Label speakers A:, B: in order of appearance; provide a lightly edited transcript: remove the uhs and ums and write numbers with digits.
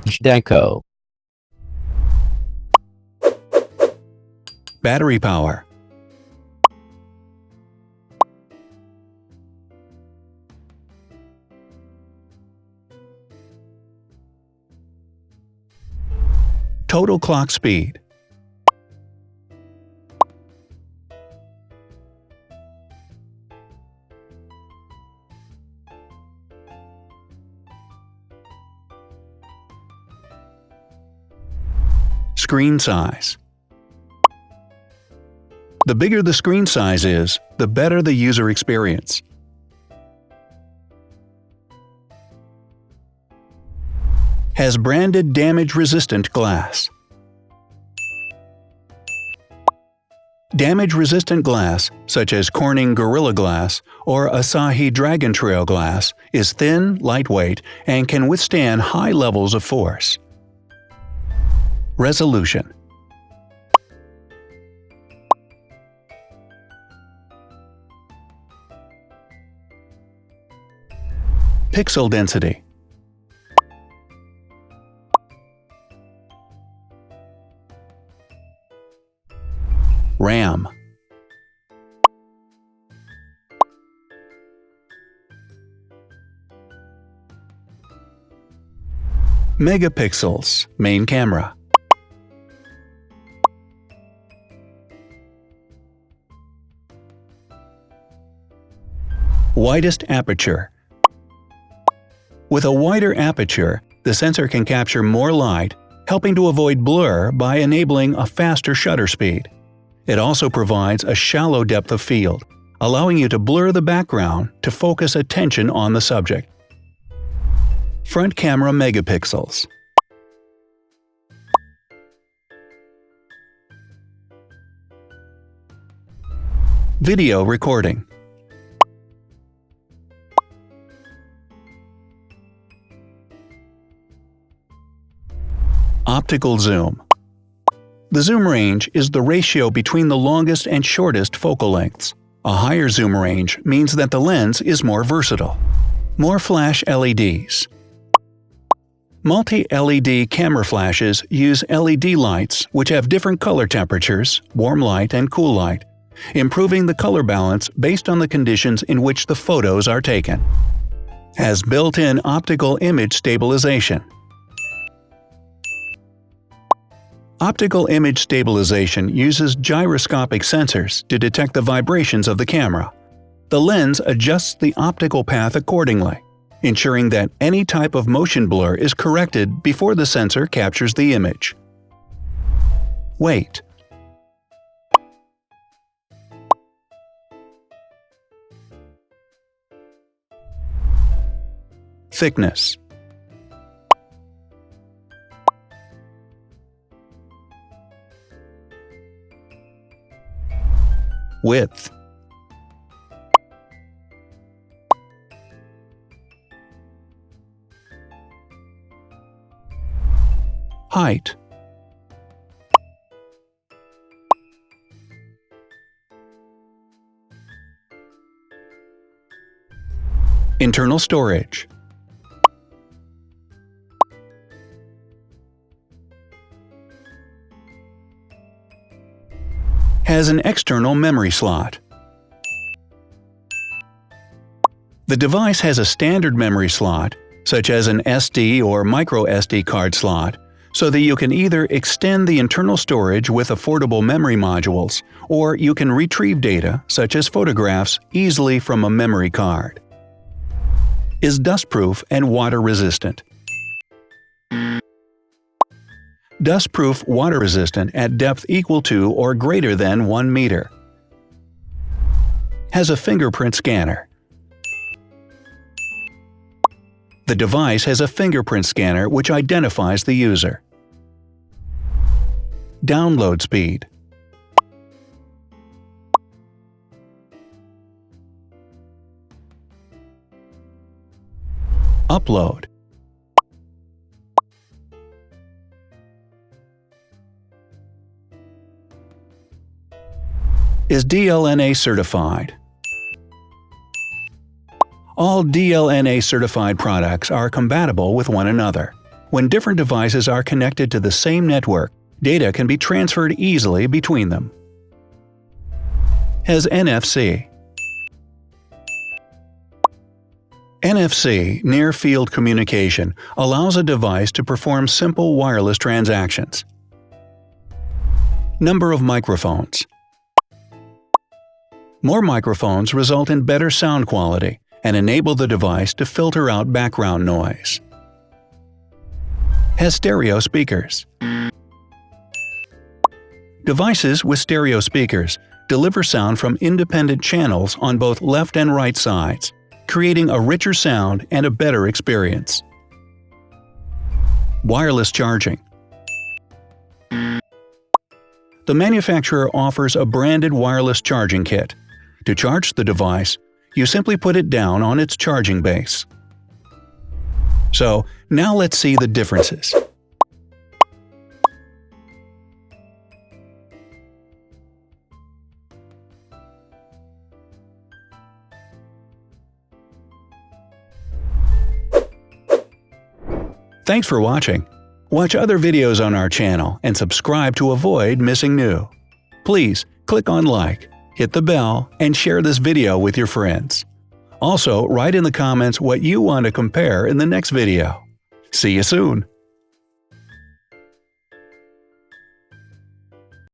A: Zhdanko.
B: Battery power. Total clock speed. Screen size. The bigger the screen size is, the better the user experience. Has branded damage-resistant glass. Damage-resistant glass, such as Corning Gorilla Glass or Asahi Dragon Trail glass, is thin, lightweight, and can withstand high levels of force. Resolution. Pixel density. RAM. Megapixels, main camera. Widest aperture. With a wider aperture, the sensor can capture more light, helping to avoid blur by enabling a faster shutter speed. It also provides a shallow depth of field, allowing you to blur the background to focus attention on the subject. Front camera megapixels. Video recording. Optical zoom. The zoom range is the ratio between the longest and shortest focal lengths. A higher zoom range means that the lens is more versatile. More flash LEDs. Multi-LED camera flashes use LED lights which have different color temperatures, warm light and cool light, improving the color balance based on the conditions in which the photos are taken. Has built-in optical image stabilization. Optical image stabilization uses gyroscopic sensors to detect the vibrations of the camera. The lens adjusts the optical path accordingly, ensuring that any type of motion blur is corrected before the sensor captures the image. Weight. Thickness. Width. Height. Internal storage. Has an external memory slot. The device has a standard memory slot, such as an SD or micro SD card slot, so that you can either extend the internal storage with affordable memory modules, or you can retrieve data, such as photographs, easily from a memory card. Is dustproof and water-resistant. Dustproof water-resistant at depth equal to or greater than 1 meter. Has a fingerprint scanner. The device has a fingerprint scanner which identifies the user. Download speed. Upload. Is DLNA certified. All DLNA certified products are compatible with one another. When different devices are connected to the same network, data can be transferred easily between them. Has NFC. NFC, near-field communication, allows a device to perform simple wireless transactions. Number of microphones. More microphones result in better sound quality and enable the device to filter out background noise. Has stereo speakers. Devices with stereo speakers deliver sound from independent channels on both left and right sides, creating a richer sound and a better experience. Wireless charging. The manufacturer offers a branded wireless charging kit. To charge the device, you simply put it down on its charging base. So, now let's see the differences. Thanks for watching. Watch other videos on our channel and subscribe to avoid missing new. Please click on like, hit the bell, and share this video with your friends. Also, write in the comments what you want to compare in the next video. See you soon!